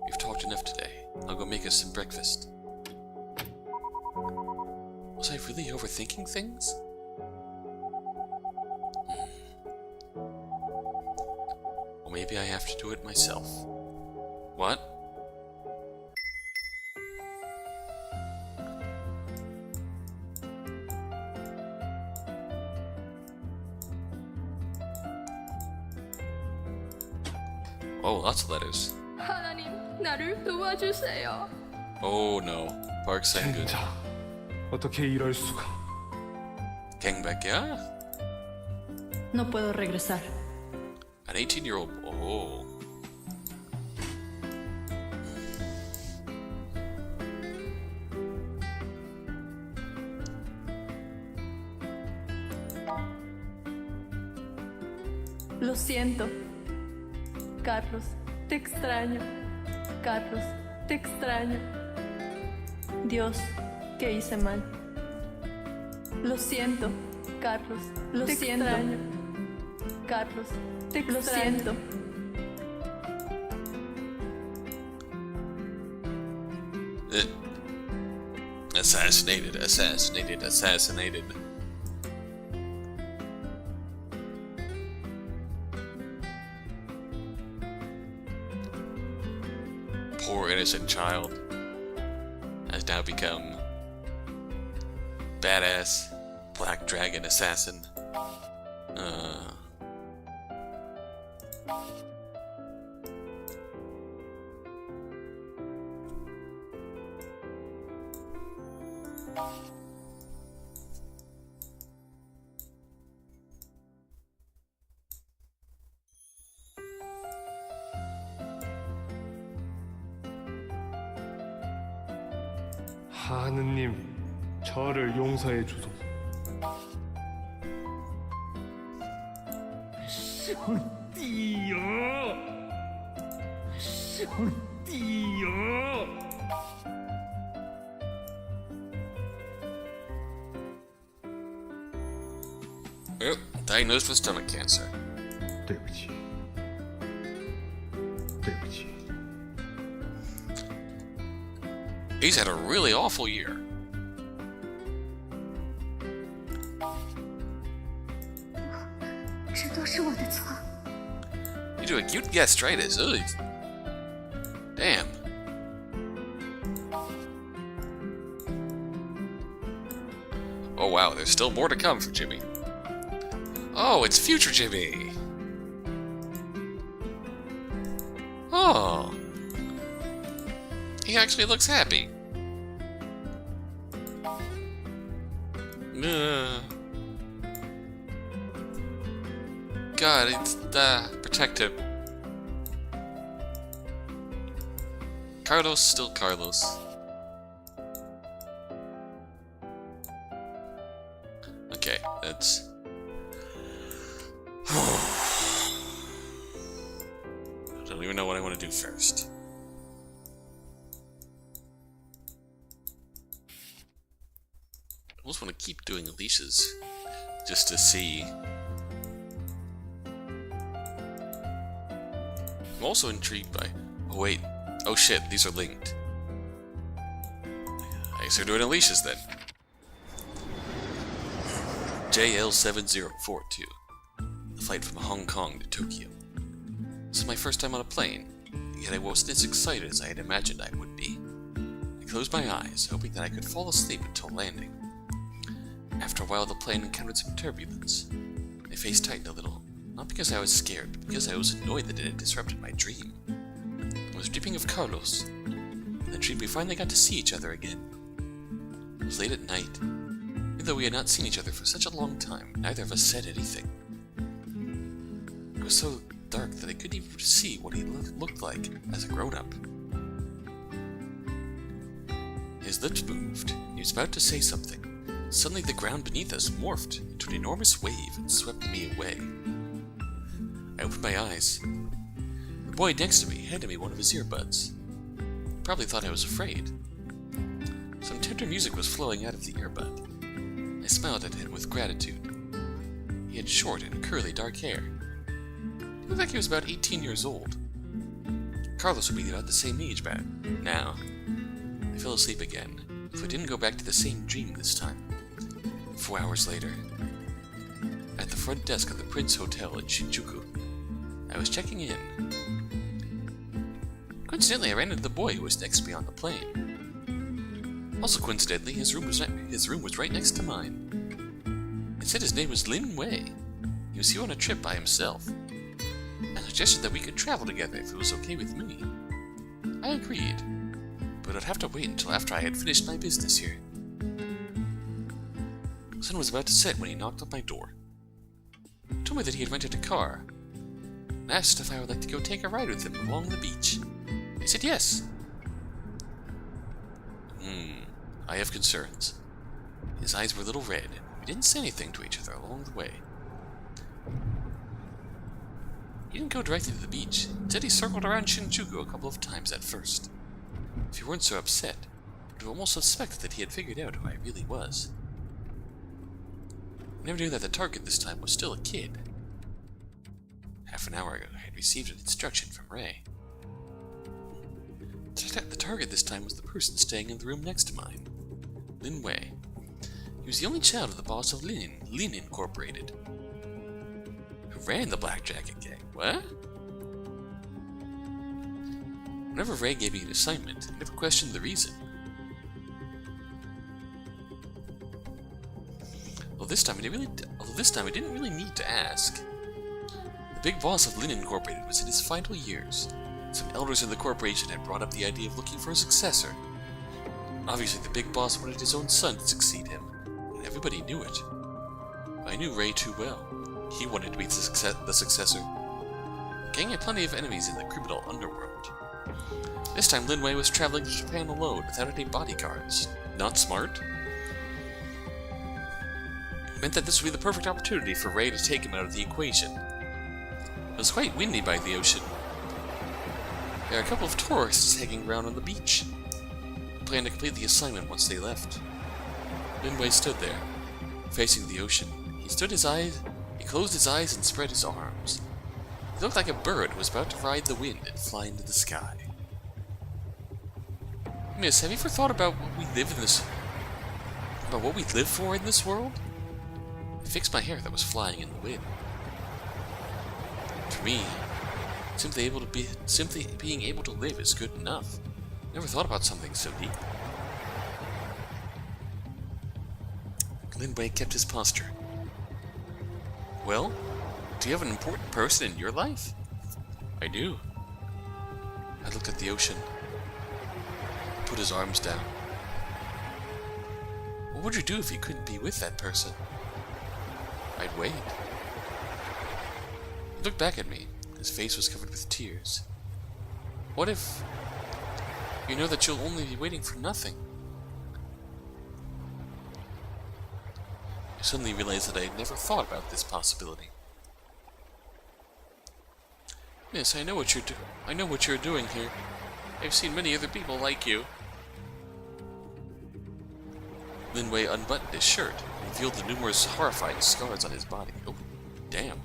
We've talked enough today. I'll go make us some breakfast. Was I really overthinking things? Well, maybe I have to do it myself. What? Oh, lots of letters. 하나님, 나를 도와주세요. Oh no. Park Sang-gun. 진짜 어떻게 이럴 수가? Gangbak-ya? No puedo regresar. An 18-year-old. Oh. Lo siento. Carlos, te extraño. Carlos, te extraño. Dios, ¿qué hice mal? Lo siento, Carlos. Lo siento. Extraño. Carlos, te extraño. Lo siento. Assassinated, assassinated, assassinated. Poor innocent child has now become badass black dragon assassin. 하느님, 저를 용서해 주소서.兄弟呀，兄弟呀！ Yep, diagnosed with stomach cancer. 对不起，对不起。 He's had a really awful year. 这都是我的错。 You do acute gastritis. Ugh. Damn. Oh wow, there's still more to come for Jimmy. Oh, it's future Jimmy. Oh. He actually looks happy. God, it's protect him. Carlos, still Carlos. Okay, that's... I don't even know what I want to do first. I almost want to keep doing Alicia's, just to see. I'm also intrigued by... Oh wait, oh shit, these are linked. I guess we're doing Alicia's then. JL7042. The flight from Hong Kong to Tokyo. This is my first time on a plane, yet I wasn't as excited as I had imagined I would be. I closed my eyes, hoping that I could fall asleep until landing. After a while, the plane encountered some turbulence. My face tightened a little, not because I was scared, but because I was annoyed that it had disrupted my dream. I was dreaming of Carlos. In the dream, we finally got to see each other again. It was late at night. Even though we had not seen each other for such a long time, neither of us said anything. It was so dark that I couldn't even see what he looked like as a grown-up. His lips moved. He was about to say something. Suddenly the ground beneath us morphed into an enormous wave and swept me away. I opened my eyes. The boy next to me handed me one of his earbuds. He probably thought I was afraid. Some tender music was flowing out of the earbud. I smiled at him with gratitude. He had short and curly dark hair. He looked like he was about 18 years old. Carlos would be about the same age back now. I fell asleep again, so I didn't go back to the same dream this time. 4 hours later, at the front desk of the Prince Hotel in Shinjuku, I was checking in. Coincidentally, I ran into the boy who was next to me on the plane. Also coincidentally, his room was right next to mine. It said his name was Lin Wei. He was here on a trip by himself. I suggested that we could travel together if it was okay with me. I agreed, but I'd have to wait until after I had finished my business here. The sun was about to set when he knocked on my door. He told me that he had rented a car, and asked if I would like to go take a ride with him along the beach. I said yes. I have concerns. His eyes were a little red, and we didn't say anything to each other along the way. He didn't go directly to the beach. Instead, he circled around Shinjuku a couple of times at first. If he weren't so upset, I would almost suspect that he had figured out who I really was. I never knew that the target this time was still a kid. Half an hour ago, I had received an instruction from Ray. The target this time was the person staying in the room next to mine, Lin Wei. He was the only child of the boss of Lin Incorporated, who ran the Black Jacket Gang. What? Whenever Ray gave me an assignment, I never questioned the reason. Although this time I didn't really need to ask. The big boss of Lin Incorporated was in his final years. Some elders in the corporation had brought up the idea of looking for a successor. Obviously, the big boss wanted his own son to succeed him, and everybody knew it. I knew Ray too well. He wanted to be the successor. The gang had plenty of enemies in the criminal underworld. This time, Lin Wei was traveling to Japan alone without any bodyguards. Not smart? It meant that this would be the perfect opportunity for Ray to take him out of the equation. It was quite windy by the ocean. There were a couple of tourists hanging around on the beach. I planned to complete the assignment once they left. Lin Wei stood there, facing the ocean. He closed his eyes and spread his arms. He looked like a bird who was about to ride the wind and fly into the sky. Miss, have you ever thought about what we live for in this world? I fixed my hair that was flying in the wind. For me, simply being able to live is good enough. Never thought about something so deep. Lin Wei kept his posture. Well, do you have an important person in your life? I do. I looked at the ocean. Put his arms down. What would you do if you couldn't be with that person? I'd wait. He looked back at me. His face was covered with tears. What if you know that you'll only be waiting for nothing? I suddenly realized that I had never thought about this possibility. Miss, I know what you're doing here. I've seen many other people like you. Lin Wei unbuttoned his shirt and revealed the numerous horrifying scars on his body. Oh, damn.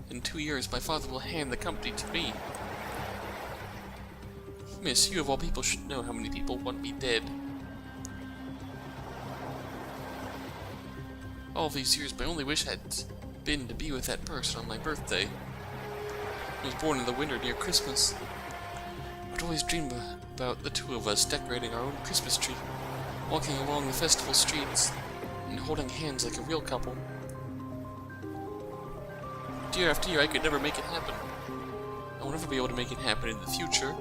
In 2 years, my father will hand the company to me. Miss, you of all people should know how many people want me dead. All these years, my only wish had been to be with that person on my birthday. I was born in the winter near Christmas. I'd always dreamed about the two of us decorating our own Christmas tree, walking along the festival streets, and holding hands like a real couple. Year after year, I could never make it happen. I will never be able to make it happen in the future.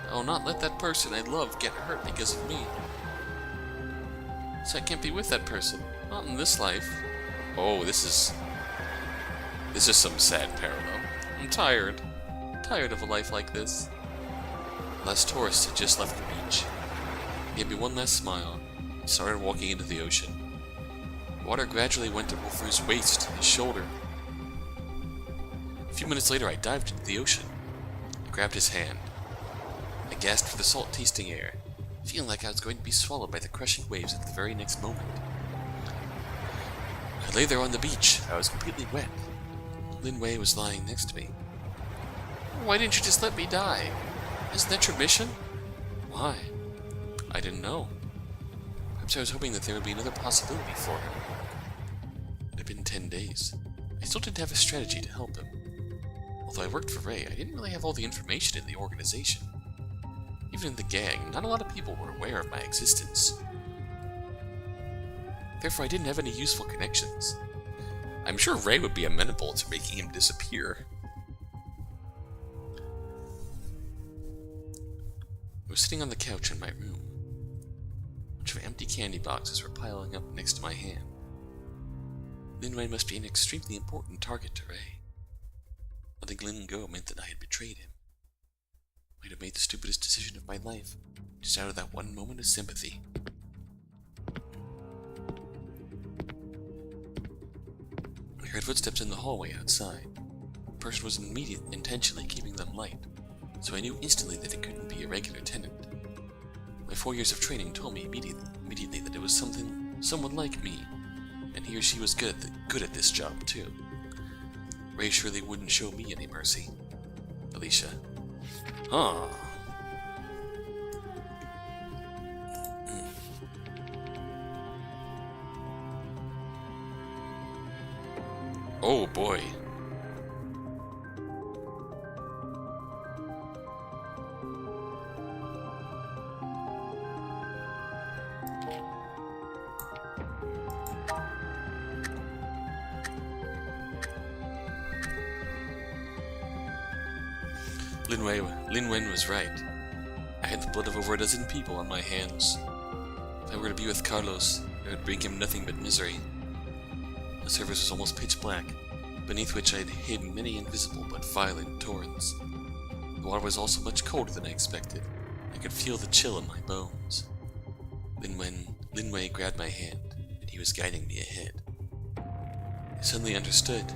I will not let that person I love get hurt because of me. So I can't be with that person. Not in this life. Oh, this is some sad parallel. I'm tired. Tired of a life like this. The last tourist had just left the beach. He gave me one last smile and started walking into the ocean. The water gradually went over his waist and his shoulder. A few minutes later, I dived into the ocean. I grabbed his hand. I gasped for the salt-tasting air, feeling like I was going to be swallowed by the crushing waves at the very next moment. I lay there on the beach. I was completely wet. Lin Wei was lying next to me. Why didn't you just let me die? Isn't that your mission? Why? I didn't know. Perhaps I was hoping that there would be another possibility for him. It had been 10 days. I still didn't have a strategy to help him. Although I worked for Ray, I didn't really have all the information in the organization. Even in the gang, not a lot of people were aware of my existence. Therefore, I didn't have any useful connections. I'm sure Ray would be amenable to making him disappear. I was sitting on the couch in my room. A bunch of empty candy boxes were piling up next to my hand. Lin Wei must be an extremely important target to Ray. Letting Lin go meant that I had betrayed him. I might have made the stupidest decision of my life, just out of that one moment of sympathy. I heard footsteps in the hallway outside. The person was intentionally keeping them light, so I knew instantly that it couldn't be a regular tenant. My 4 years of training told me immediately that it was someone like me, and he or she was good at this job too. Ray surely wouldn't show me any mercy. Alicia. Huh. Oh boy. Lin Wen was right. I had the blood of over a dozen people on my hands. If I were to be with Carlos, it would bring him nothing but misery. The surface was almost pitch black, beneath which I had hidden many invisible but violent torrents. The water was also much colder than I expected. I could feel the chill in my bones. Lin Wei grabbed my hand, and he was guiding me ahead. I suddenly understood.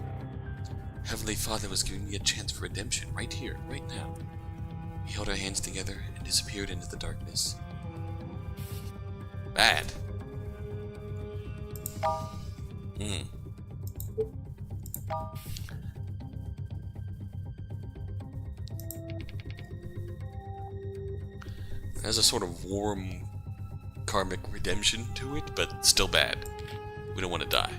Heavenly Father was giving me a chance for redemption right here, right now. We held our hands together and disappeared into the darkness. Bad. It has a sort of warm karmic redemption to it, but still bad. We don't want to die.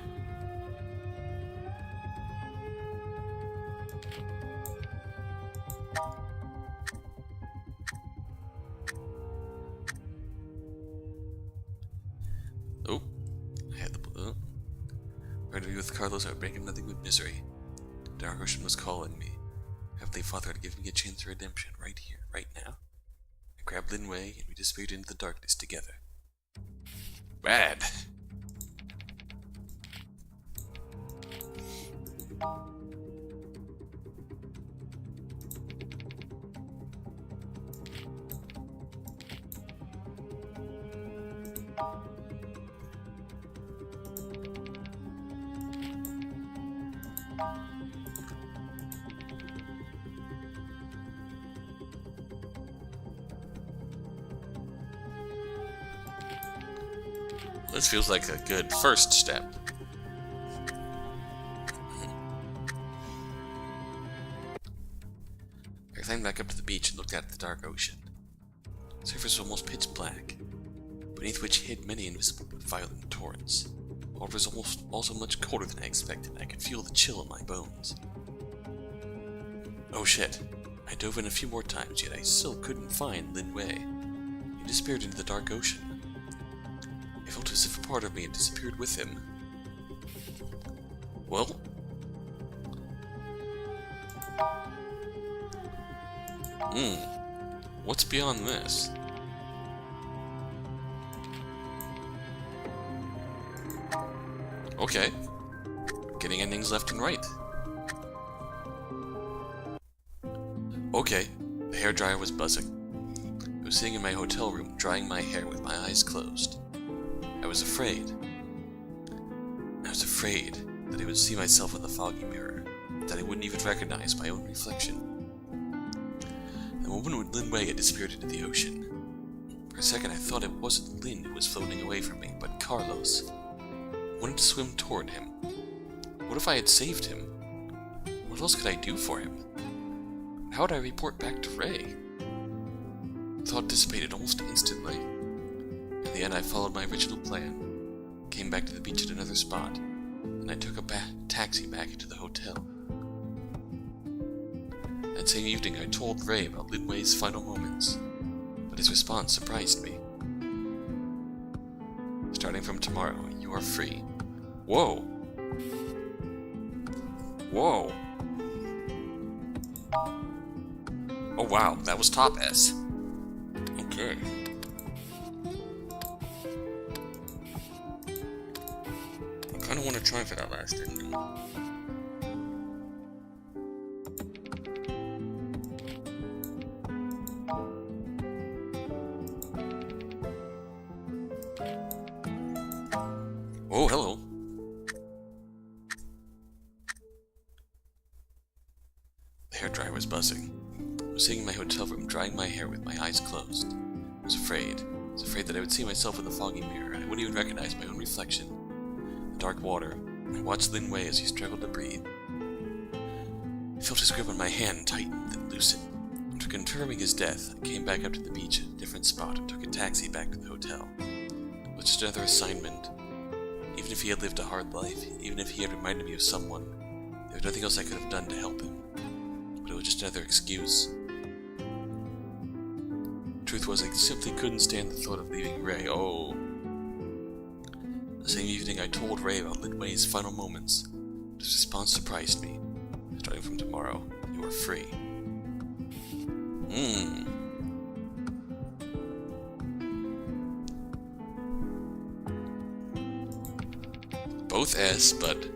with Carlos, I would bring him nothing but misery. Dark Ocean was calling me. Heavenly Father had given me a chance of redemption right here, right now. I grabbed Lin Wei and we disappeared into the darkness together. Bad. This feels like a good first step. I climbed back up to the beach and looked out at the dark ocean. The surface was almost pitch black, beneath which hid many invisible but violent torrents. The water was also much colder than I expected, and I could feel the chill in my bones. Oh shit. I dove in a few more times, yet I still couldn't find Lin Wei. He disappeared into the dark ocean. I felt as if a part of me had disappeared with him. Well... what's beyond this? Okay. Getting endings left and right. Okay. The hairdryer was buzzing. I was sitting in my hotel room, drying my hair with my eyes closed. I was afraid. I was afraid that I would see myself in the foggy mirror, that I wouldn't even recognize my own reflection. The moment when Lin Wei had disappeared into the ocean. For a second I thought it wasn't Lin who was floating away from me, but Carlos. I wanted to swim toward him. What if I had saved him? What else could I do for him? How would I report back to Ray? The thought dissipated almost instantly. In the end, I followed my original plan, came back to the beach at another spot, and I took a taxi back into the hotel. That same evening, I told Ray about Lin Wei's final moments, but his response surprised me. Starting from tomorrow, you are free. Whoa! Whoa! Oh wow, that was top S. Okay. I kinda wanna try for that last ending. Oh, hello. The hairdryer was buzzing. I was sitting in my hotel room, drying my hair with my eyes closed. I was afraid. I was afraid that I would see myself in the foggy mirror, and I wouldn't even recognize my own reflection. In the dark water, I watched Lin Wei as he struggled to breathe. I felt his grip on my hand tighten, then loosen. After confirming his death, I came back up to the beach at a different spot and took a taxi back to the hotel. It was just another assignment. Even if he had lived a hard life, even if he had reminded me of someone, there was nothing else I could have done to help him. But it was just another excuse. Truth was, I simply couldn't stand the thought of leaving Ray. Oh. The same evening, I told Ray about Lin Wei's final moments. His response surprised me. Starting from tomorrow, you are free. Both S, but...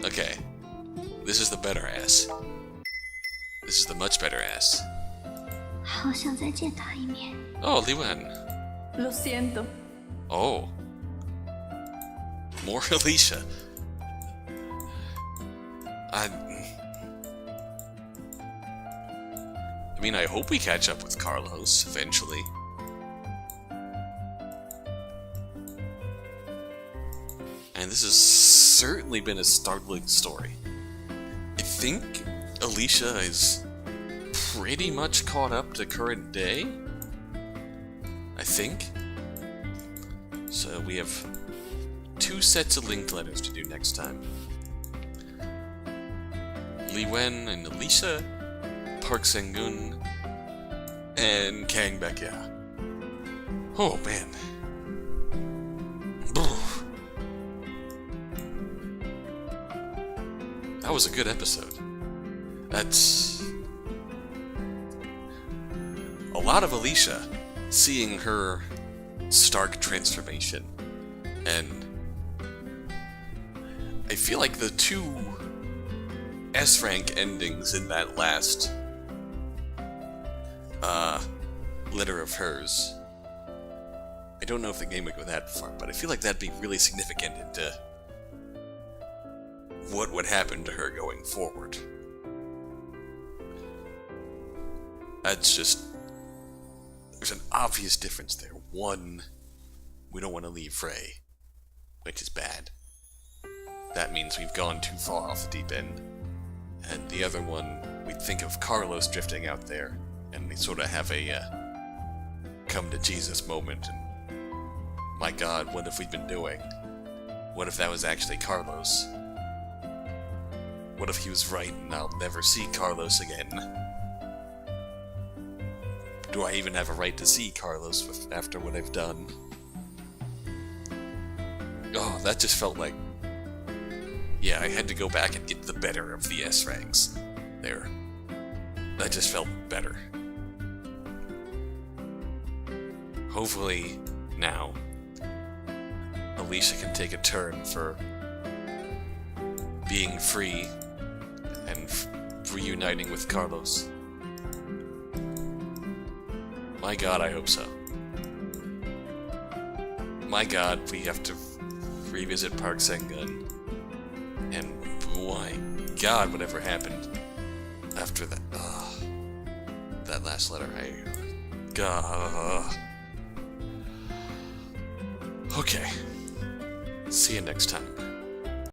Okay. This is the better S. This is the much better S. 好想再见他一面。 Oh, Li Wen. Lo siento. Oh. More Alicia. I mean, I hope we catch up with Carlos eventually. And this has certainly been a startling story. I think Alicia is pretty much caught up to current day. I think. So we have 2 sets of linked letters to do next time. Li Wen and Alicia, Park Sang-gun, And Kang back, yeah. Oh, man. That was a good episode. That's a lot of Alicia, seeing her stark transformation. And I feel like the two S-rank endings in that last letter of hers, I don't know if the game would go that far, but I feel like that'd be really significant into what would happen to her going forward. That's just... there's an obvious difference there. One, we don't want to leave Frey, which is bad. That means we've gone too far off the deep end. And the other one, we think of Carlos drifting out there, and we sort of have a come to Jesus moment, and my God, what have we been doing? What if that was actually Carlos? What if he was right and I'll never see Carlos again? Do I even have a right to see Carlos after what I've done? Oh, that just felt like... yeah, I had to go back and get the better of the S-ranks there. That just felt better. Hopefully, now, Alicia can take a turn for being free and reuniting with Carlos. My God, I hope so. My God, we have to revisit Park Sang-gun. And my God, whatever happened after that. That last letter. Okay. See you next time.